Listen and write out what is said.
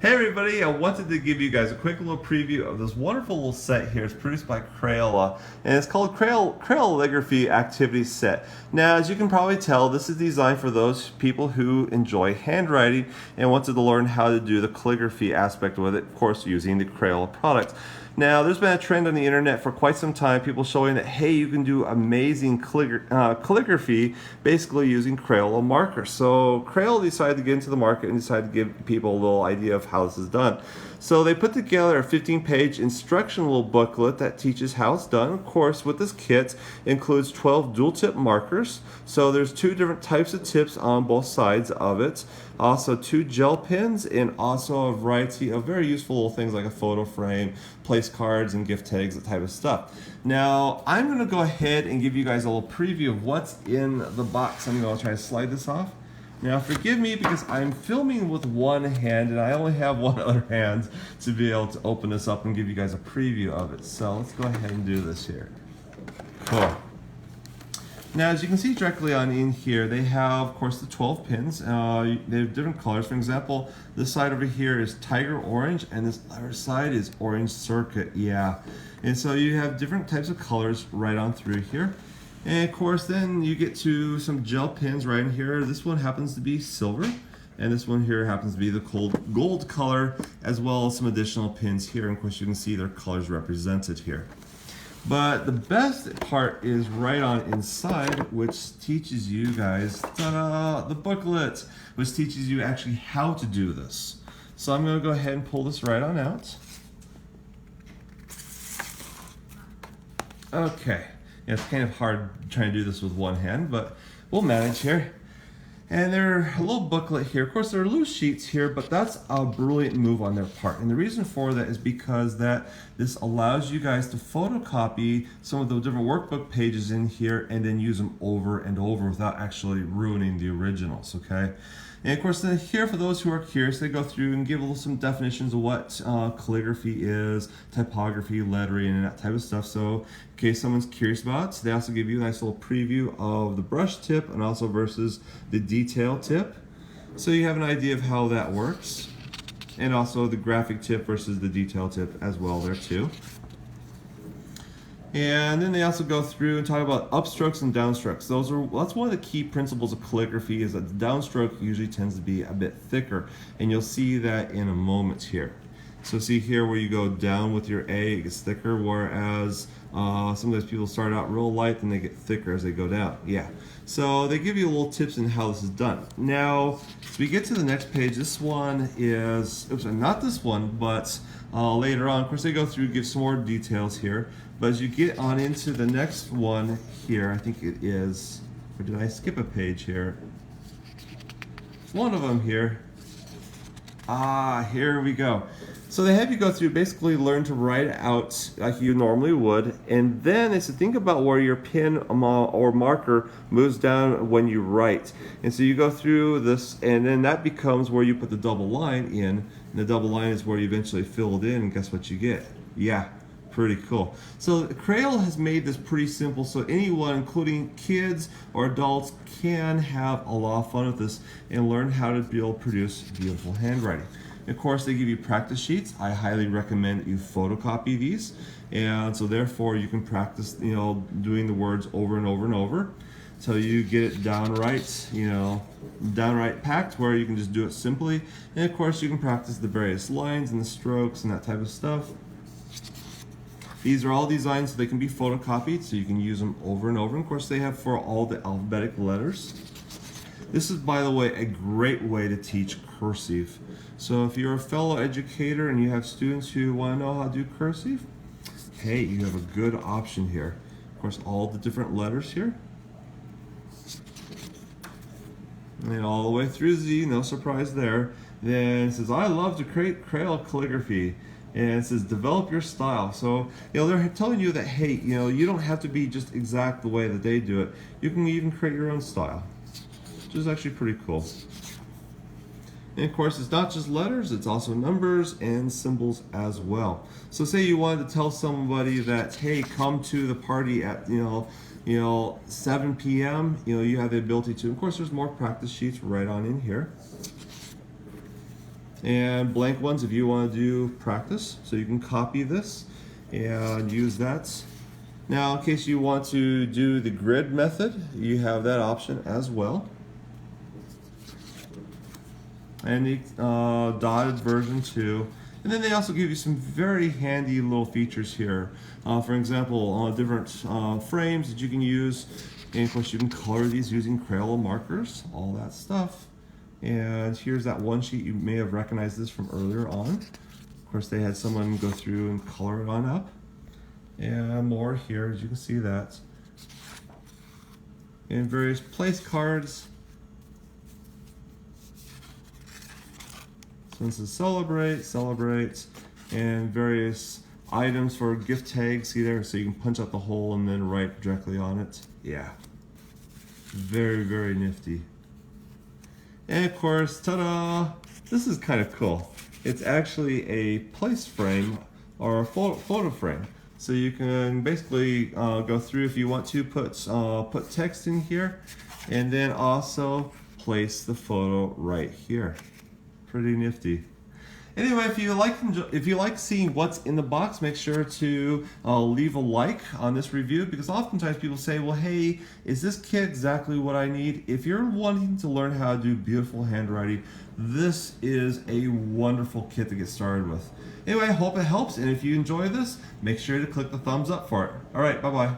Hey everybody, I wanted to give you guys a quick little preview of this wonderful little set here. It's produced by Crayola, and it's called Crayoligraphy Activity Set. Now, as you can probably tell, this is designed for those people who enjoy handwriting and wanted to learn how to do the calligraphy aspect with it, of course, using the Crayola product. Now, there's been a trend on the internet for quite some time, people showing that, hey, you can do amazing calligraphy basically using Crayola markers. So Crayola decided to get into the market and decided to give people a little idea of how this is done. So they put together a 15-page instructional booklet that teaches how it's done. Of course, with this kit, it includes 12 dual-tip markers. So there's two different types of tips on both sides of it. Also 2 gel pens, and also a variety of very useful little things like a photo frame, place cards, and gift tags, that type of stuff. Now, I'm going to go ahead and give you guys a little preview of what's in the box. I'm going to try to slide this off. Now, forgive me because I'm filming with one hand and I only have one other hand to be able to open this up and give you guys a preview of it. So let's go ahead and do this here. Cool. Now, as you can see directly on in here, they have, of course, the 12 pins. They have different colors. For example, this side over here is tiger orange, and this other side is orange circuit. Yeah. And so you have different types of colors right on through here. And of course, then you get to some gel pins right in here. This one happens to be silver, and this one here happens to be the gold color, as well as some additional pins here. And of course, you can see their colors represented here. But the best part is right on inside, which teaches you guys, ta-da, the booklet, which teaches you actually how to do this. So I'm going to go ahead and pull this right on out. Okay. It's kind of hard trying to do this with one hand, but we'll manage here. And they're a little booklet here. Of course, there are loose sheets here, but that's a brilliant move on their part. And the reason for that is because this allows you guys to photocopy some of the different workbook pages in here and then use them over and over without actually ruining the originals, okay? And of course, then here, for those who are curious, they go through and give some definitions of what calligraphy is, typography, lettering, and that type of stuff. So in case someone's curious about it, they also give you a nice little preview of the brush tip and also versus the detail tip. So you have an idea of how that works. And also the graphic tip versus the detail tip as well there too. And then they also go through and talk about upstrokes and downstrokes. That's one of the key principles of calligraphy, is that the downstroke usually tends to be a bit thicker, and you'll see that in a moment here. So see here where you go down with your A, it gets thicker, whereas sometimes people start out real light and they get thicker as they go down. Yeah. So they give you little tips on how this is done. Now, as we get to the next page, this one is, oops, not this one, but later on, of course, they go through and give some more details here. But as you get on into the next one here, I think it is, or did I skip a page here? One of them here. Here we go. So they have you go through, basically learn to write out like you normally would, and then it's to think about where your pen or marker moves down when you write. And so you go through this, and then that becomes where you put the double line in, and the double line is where you eventually fill it in, and guess what you get? Yeah. Pretty cool. So Crayola has made this pretty simple, so anyone, including kids or adults, can have a lot of fun with this and learn how to be able to produce beautiful handwriting. Of course, they give you practice sheets. I highly recommend that you photocopy these, and so therefore you can practice, doing the words over and over and over. So you get it downright, downright packed, where you can just do it simply. And of course, you can practice the various lines and the strokes and that type of stuff. These are all designed so they can be photocopied, so you can use them over and over. And of course, they have for all the alphabetic letters. This is, by the way, a great way to teach cursive. So if you're a fellow educator and you have students who want to know how to do cursive, hey, you have a good option here. Of course, all the different letters here. And all the way through Z, no surprise there. Then it says, I love to create Crayola calligraphy. And it says, develop your style. So, they're telling you that, hey, you don't have to be just exact the way that they do it. You can even create your own style, which is actually pretty cool. And of course, it's not just letters, it's also numbers and symbols as well. So say you wanted to tell somebody that, hey, come to the party at, 7 p.m., you have the ability to. Of course, there's more practice sheets right on in here. and blank ones if you want to do practice. So you can copy this and use that. Now, in case you want to do the grid method, you have that option as well. And the dotted version too. And then they also give you some very handy little features here. For example, different frames that you can use. And of course you can color these using Crayola markers, all that stuff. And here's that one sheet. You may have recognized this from earlier on. Of course they had someone go through and color it on up. And more here, as you can see that. And various place cards. So this is celebrate, and various items for gift tags. See there, so you can punch out the hole and then write directly on it. Yeah, very, very nifty. And of course, ta-da! This is kind of cool. It's actually a place frame or a photo frame. So you can basically go through if you want to put text in here, and then also place the photo right here. Pretty nifty. Anyway, if you like seeing what's in the box, make sure to leave a like on this review, because oftentimes people say, well, hey, is this kit exactly what I need? If you're wanting to learn how to do beautiful handwriting, this is a wonderful kit to get started with. Anyway, I hope it helps, and if you enjoy this, make sure to click the thumbs up for it. All right, bye-bye.